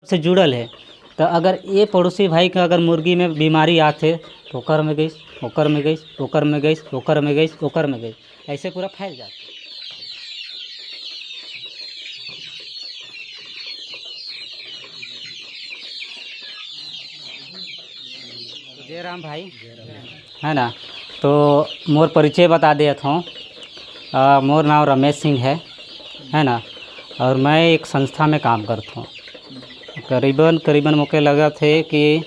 से जुड़ल है। तो अगर ये पड़ोसी भाई का अगर मुर्गी में बीमारी आते तो ओकर में गई, ओकर में गई, ओकर में गई, ओकर में गई, ओकर में गई, ऐसे पूरा फैल जाता। जय राम भाई, है ना। तो मोर परिचय बता दिया था। मोर नाम रमेश सिंह है ना। और मैं एक संस्था में काम करता हूँ। करीबन मुझे लगा थे कि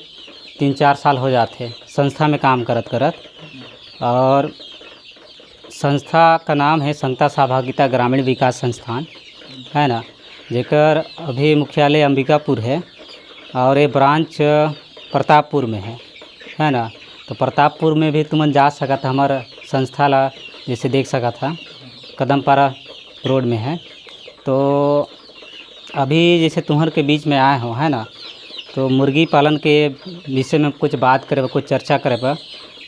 3-4 साल हो जाते संस्था में काम करत करत। और संस्था का नाम है संता सहभागिता ग्रामीण विकास संस्थान, है ना, जेकर अभी मुख्यालय अंबिकापुर है और ये ब्रांच प्रतापपुर में है ना। तो प्रतापपुर में भी तुमन जा सका था, हमारा संस्था ला जैसे देख सका था, कदमपारा रोड में है। तो अभी जैसे तुम्हार के बीच में आए हो, है ना, तो मुर्गी पालन के विषय में कुछ बात करे, कुछ चर्चा करे पर।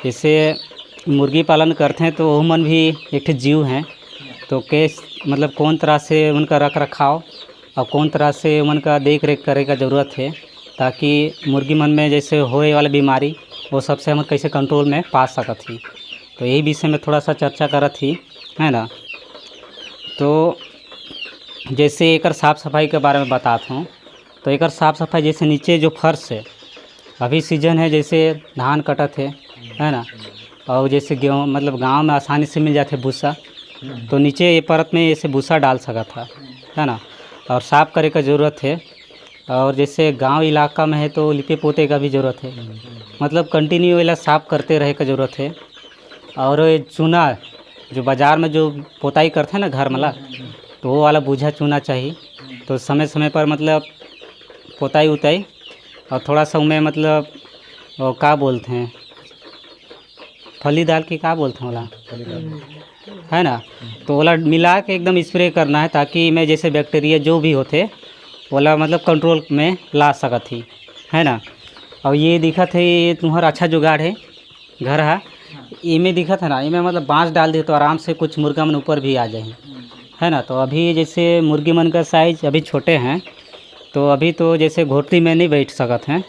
जैसे मुर्गी पालन करते हैं तो उमन भी एक जीव हैं, तो कैस मतलब कौन तरह से उनका रख रखाव और कौन तरह से उनका देख रेख करे का ज़रूरत है, ताकि मुर्गी मन में जैसे होए वाला बीमारी वो सबसे हम कैसे कंट्रोल में पा सकत ही। तो यही विषय में थोड़ा सा चर्चा करत ही, है ना। तो जैसे एकर साफ़ सफाई के बारे में बताता हूँ। तो एकर साफ़ सफाई जैसे नीचे जो फर्श है, अभी सीजन है जैसे धान कटत है ना, और जैसे गेहूँ मतलब गांव में आसानी से मिल जाते भूसा, तो नीचे ये परत में ऐसे भूसा डाल सका था, है ना। और साफ़ करे का ज़रूरत है। और जैसे गांव इलाका में है तो लिपे पोते का भी ज़रूरत है, मतलब कंटिन्यू वाला साफ़ करते रहे का ज़रूरत है। और ये चूना जो बाज़ार में जो पोताई करते हैं ना घर वाला, तो वो वाला बूझा चूना चाहिए। तो समय समय पर मतलब पोताई उताई और थोड़ा सा उनमें मतलब वो क्या बोलते हैं, फली दाल की क्या बोलते हैं वाला, है ना। तो वाला मिला के एकदम स्प्रे करना है, ताकि मैं जैसे बैक्टीरिया जो भी होते वाला मतलब कंट्रोल में ला सकत ही, है ना। और ये दिखत है, ये तुम्हारा अच्छा जुगाड़ है घर है। इमें दिखत है ना, इमें मतलब बांस डाल दे तो आराम से कुछ मुर्गा मन ऊपर भी आ जाए, है ना। तो अभी जैसे मुर्गी मन का साइज अभी छोटे हैं, तो अभी तो जैसे घोटली में नहीं बैठ सकत हैं।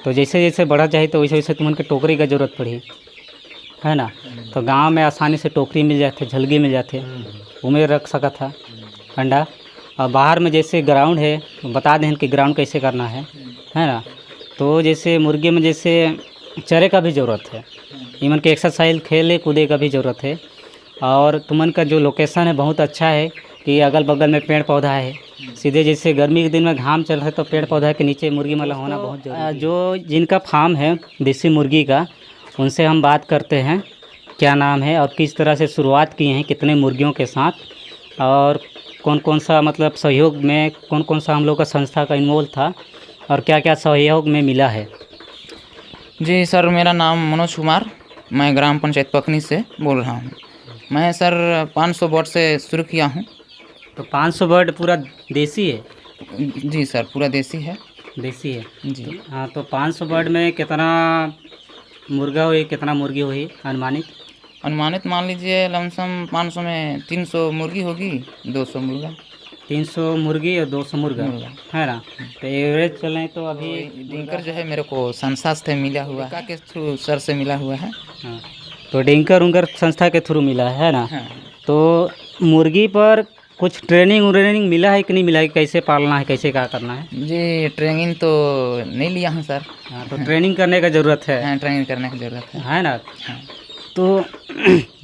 तो जैसे जैसे बढ़ा जाए तो वैसे वैसे तुमन के टोकरी का ज़रूरत पड़ी, है ना। तो गांव में आसानी से टोकरी मिल जाते, झलगी मिल जाते, उमें रख सकत था अंडा। और बाहर में जैसे ग्राउंड है, बता दें कि ग्राउंड कैसे करना है ना। तो जैसे मुर्गी में जैसे चरे का भी ज़रूरत है, इमन के एक्सरसाइज खेले कूदे का भी ज़रूरत है। और तुमन का जो लोकेशन है बहुत अच्छा है कि अगल बगल में पेड़ पौधा है, सीधे जैसे गर्मी के दिन में घाम चल रहा है तो पेड़ पौधा के नीचे मुर्गी मतलब होना बहुत जरूरी है। जो जिनका फार्म है देसी मुर्गी का, उनसे हम बात करते हैं क्या नाम है और किस तरह से शुरुआत की हैं, कितने मुर्गियों के साथ, और कौन कौन सा मतलब सहयोग में कौन कौन सा हम लोग का संस्था का इन्वॉल्व था और क्या क्या सहयोग में मिला है। जी सर, मेरा नाम मनोज कुमार, मैं ग्राम पंचायत पखनी से बोल रहा हूँ। मैं सर 500 बर्ड से शुरू किया हूँ। तो 500 बर्ड पूरा देसी है? जी सर, पूरा देसी है। देसी है जी। तो हाँ, तो 500 बर्ड में कितना मुर्गा हुई, कितना मुर्गी हुई अनुमानित? अनुमानित मान लीजिए लमसम 500 में 300 मुर्गी होगी, 200 मुर्गा। 300 मुर्गी और 200 मुर्गा, है ना। तो एवरेज चलें तो अभी डिंकर जो है मेरे को संस्था से मिला हुआ है, के थ्रू सर से मिला हुआ है। हाँ, तो डिंकर उनकर संस्था के थ्रू मिला है ना। हाँ। तो मुर्गी पर कुछ ट्रेनिंग मिला है कि नहीं मिला है, कैसे पालना है, कैसे क्या करना है? जी ट्रेनिंग तो नहीं लिया हूँ सर। हाँ, तो ट्रेनिंग करने का ज़रूरत है। हाँ, ट्रेनिंग करने की ज़रूरत है ना। हाँ। तो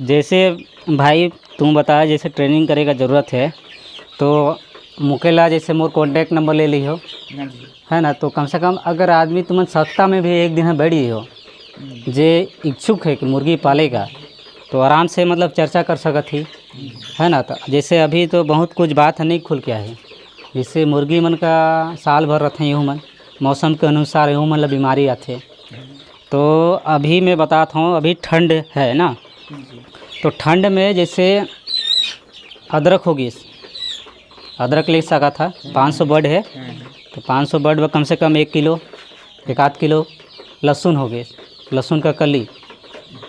जैसे भाई तुम बताया जैसे ट्रेनिंग करे का ज़रूरत है, तो मुकेला जैसे मोर कॉन्टैक्ट नंबर ले ली हो, है ना। तो कम से कम अगर आदमी तुम सप्ताह में भी एक दिन है बैठी हो जे इच्छुक है कि मुर्गी पालेगा, तो आराम से मतलब चर्चा कर सकत ही, है ना। तो जैसे अभी तो बहुत कुछ बात है नहीं खुल के है, जैसे मुर्गी मन का साल भर रहते यूँ मन मौसम के अनुसार यूँ मतलब बीमारी आते। तो अभी मैं बताता हूँ, अभी ठंड है ना, तो ठंड में जैसे अदरक होगी, अदरक ले सका था। 500 बर्ड है तो 500 बर्ड में कम से कम 1 किलो 1 किलो लहसुन हो गए, लहसुन का कली,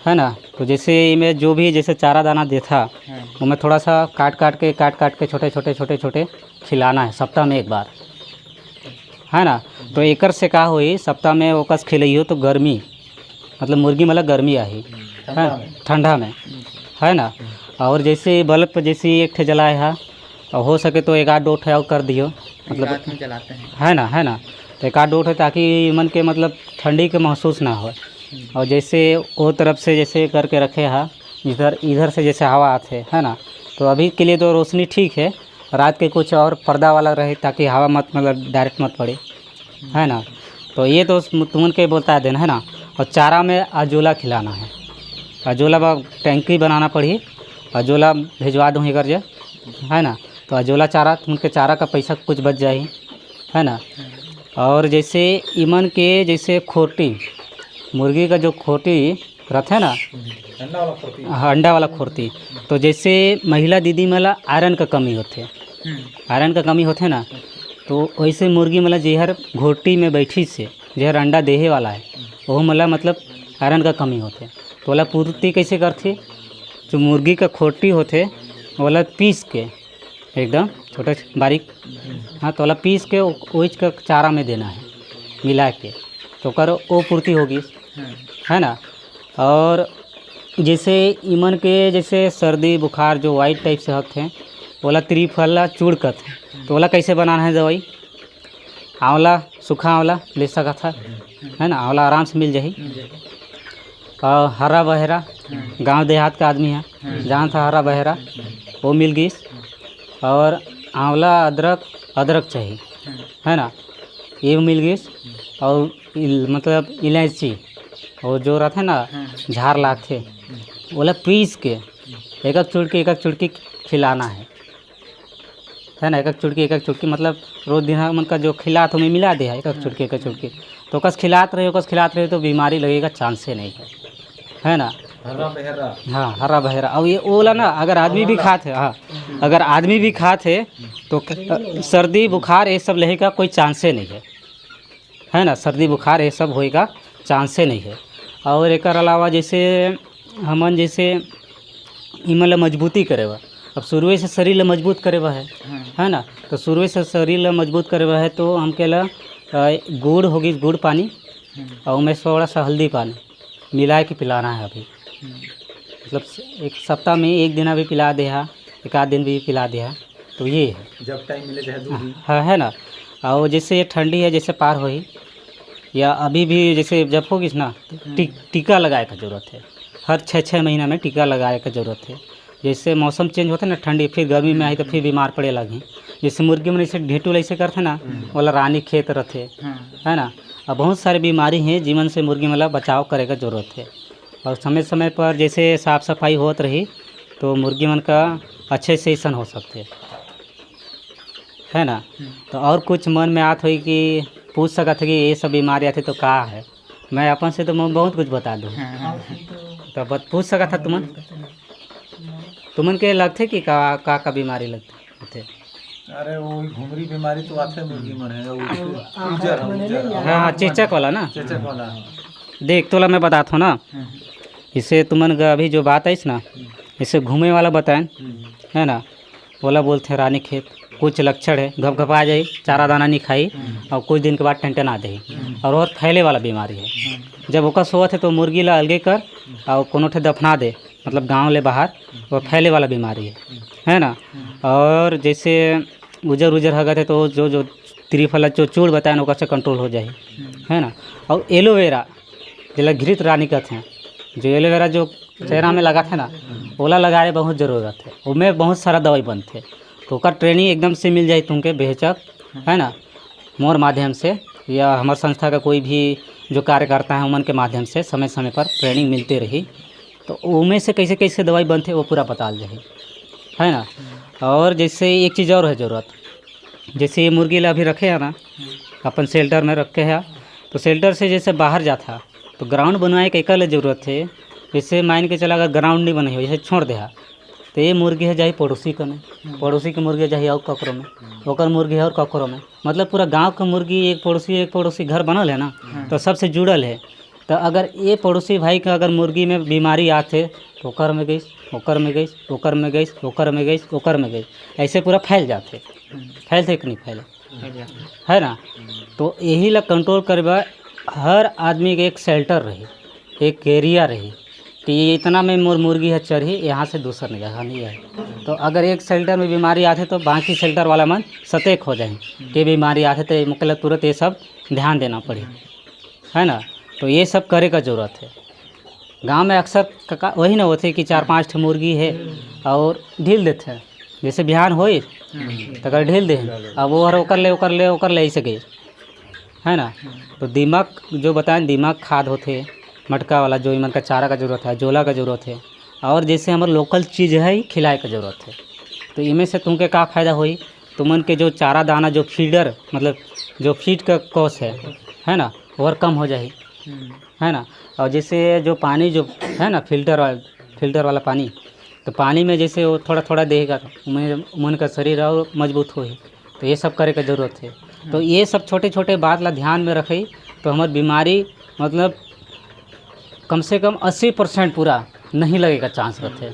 है ना। तो जैसे मैं जो भी जैसे चारा दाना देता वो मैं थोड़ा सा काट काट के छोटे छोटे खिलाना है सप्ताह में एक बार, है ना। तो एकर से का होई सप्ताह में ओकस खिलइयो तो गर्मी मतलब मुर्गी मतलब गर्मी आही है ठंडा में है ना। और जैसे बल्ब पर जैसे एक ठे जलाए है और हो सके तो एक आध दो ठे और कर दियो मतलब रात में जलाते हैं। है ना तो एक आध दो ठे ताकि मन के मतलब ठंडी के महसूस ना हो। और जैसे वो तरफ से जैसे करके रखे है इधर से जैसे हवा आते है ना। तो अभी के लिए तो रोशनी ठीक है, रात के कुछ और पर्दा वाला रहे ताकि हवा मत मतलब डायरेक्ट मत पड़े है ना। तो ये तो तुमन के बोलता है देना है ना। और चारा में अजोला खिलाना है, अजोला टैंकी बनाना पड़ी, अजोला भिजवा दूँ कर जे है ना। तो अजोला चारा तुमके चारा का पैसा कुछ बच जाए है ना। और जैसे इमन के जैसे खोटी मुर्गी का जो खोटी रहता है ना अंडा वाला खोटी, तो जैसे महिला दीदी मला आयरन का कमी होते आयरन का कमी होते ना। तो वैसे मुर्गी मतलब जहर घोटी में बैठी से जहर अंडा देहे वाला है वो मतलब आयरन का कमी होते। तो वाला पूर्ति कैसे करते, जो मुर्गी का खोटी होते वाला पीस के एकदम छोटा बारीक हाँ तो वाला पीस के ओइच का चारा में देना है मिला के, तो कर वो पूर्ति होगी है ना। और जैसे इमन के जैसे सर्दी बुखार जो वाइट टाइप से होते हैं बोला त्रिफला चूड़कत, तो बोला कैसे बनाना है दवाई। आंवला सूखा आंवला ले सका था है ना, आंवला आराम से मिल जाही। और हरा बहरा गांव देहात का आदमी है जहाँ था हरा बहरा वो मिल गई। और आंवला अदरक चाहिए है ना, ये मिल गई। और मतलब इलायची और जो रहता है ना झार लाते बोला पीस के एक एक चुटकी खिलाना है ना। एक चुटकी मतलब रोज दिन मन का जो खिलात हमें मिला दिया एक चुटकी तो कस खिलात रहे तो बीमारी लगेगा चांस नहीं है ना। हाँ हरा बहरा। और ये ओला ना अगर आदमी भी खाते हाँ अगर आदमी भी खाते तो सर्दी बुखार ये सब रहेगा कोई चांसे नहीं है ना। सर्दी बुखार ये सब होएगा चांसे नहीं है। और एक अलावा जैसे हमन जैसे इमन मजबूती करेगा, अब शुरू से शरीर ला मजबूत करेगा है ना। तो शुरू से शरीर ला मजबूत करेगा है तो हम केला गुड़ होगी गुड़ पानी और उनमें थोड़ा सा हल्दी पानी मिला के पिलाना है। अभी मतलब एक सप्ताह में एक दिन अभी पिला दे एक आध दिन भी पिला दे तो ये है जब टाइम मिले चाहे हाँ है ना। और जैसे ये ठंडी है जैसे पार होई या अभी भी जैसे जब होगी ना टीका लगाए का ज़रूरत है। हर 6 महीना में टीका लगाए का ज़रूरत है। जैसे मौसम चेंज होता है ना ठंडी फिर गर्मी में आई तो फिर बीमार पड़े लगी। जैसे मुर्गी में ऐसे ढेटूल ऐसे करते ना वाला रानी खेत रहते है ना। और बहुत सारी बीमारी हैं जीवन से मुर्गी मतलब बचाव करे का ज़रूरत है। और समय समय पर जैसे साफ़ सफाई होत रही तो मुर्गी मन का अच्छे से सन हो सकते है ना। तो और कुछ मन में आत हुई कि पूछ सकते कि ये सब बीमारी आती तो का है, मैं अपन से तो मैं बहुत कुछ बता दूँ तो पूछ सका था तुमन के लगते कि का बीमारी लगते। अरे वो घुमरी बीमारी तो आते मुर्गी मन है उजर हाँ चेचक वाला ना चेचक वाला देख तोला मैं बताता हूँ ना। इसे तुमन का अभी जो बात है ना इसे घूमे वाला बताएं है ना। बोला बोलते हैं रानी खेत कुछ लक्षण है घपघपा जाए चारा दाना नहीं खाई और कुछ दिन के बाद टंटन आ जाए और फैले वाला बीमारी है। जब ओका सोवत है तो मुर्गी ला अलगे कर और कोनो ठे दफना दे मतलब गांव ले बाहर वो फैले वाला बीमारी है ना। और जैसे उजर हगत है तो जो त्रिफला जो चूड़ बताए ना से कंट्रोल हो जाए है ना। और एलोवेरा जिला घृत रानी कहते हैं जो एलोवेरा जो चेहरा में लगा थे ना ओला लगाए बहुत ज़रूरत है। उनमें बहुत सारा दवाई बनते तो उसका ट्रेनिंग एकदम से मिल जाए तुमके बेहचक है ना। मोर माध्यम से या हमारे संस्था का कोई भी जो कार्य करता है उमन के माध्यम से समय समय पर ट्रेनिंग मिलते रही तो उनमें से कैसे कैसे दवाई बनते वो पूरा पता जाए है ना। और जैसे एक चीज़ और है ज़रूरत, जैसे ये मुर्गी ला अभी रखे है ना अपन शेल्टर में रखे हैं तो शेल्टर से जैसे बाहर जाता तो ग्राउंड बनवाए के एक ज़रूरत है। जैसे मान के चला अगर ग्राउंड नहीं बने हो जैसे छोड़ दे तो ये मुर्गी है जाए पड़ोसी का में पड़ोसी की मुर्गी जाए और ककरों में ओकर मुर्गी है और ककरों में मतलब पूरा गांव का मुर्गी एक पड़ोसी घर बनल है ना तो सबसे जुड़ल है। तो अगर ये पड़ोसी भाई का अगर मुर्गी में बीमारी आते तो ओकर में गई ओकर में गई ओकर में गई ओकर में गई ओकर में गई ऐसे पूरा फैल जाते फैलते कि नहीं फैले। है ना। तो यही ला कंट्रोल करबा हर आदमी के एक शेल्टर रही, एक एरिया रही कि ये इतना में मोर मुर्गी है चढ़ी, यहाँ से दूसर नहीं जगह नहीं है। तो अगर एक शेल्टर में बीमारी आते तो बाकी शेल्टर वाला मन सतर्क हो जाए कि बीमारी आते तो मतलब तुरंत ये सब ध्यान देना पड़े, है ना। तो ये सब करे का ज़रूरत है। गांव में अक्सर वही ना होते कि 4-5 ठे मुर्गी है और ढील देते हैं, जैसे बिहान होई तो अगर ढील दे अब वो ओकर ले ऐसे गए, है ना। तो दिमाग जो बताएं दिमाग खाद होते मटका वाला जो इमन का चारा का ज़रूरत है, जोला का ज़रूरत है, और जैसे हमारे लोकल चीज़ है ही खिलाए का ज़रूरत है। तो इनमें से तुमके का फ़ायदा होई, तुमन के जो चारा दाना जो फीडर मतलब जो फीड का कॉस्ट है ना, और कम हो जाए, है ना। और जैसे जो पानी जो है ना फिल्टर वाला पानी, तो पानी में जैसे वो थोड़ा थोड़ा देगा तो मन का शरीर और मजबूत हो। तो ये सब करे का ज़रूरत है। तो ये सब छोटे छोटे बात ला ध्यान में रखे तो हमारी बीमारी मतलब कम से कम 80% पूरा नहीं लगेगा चांस रहते।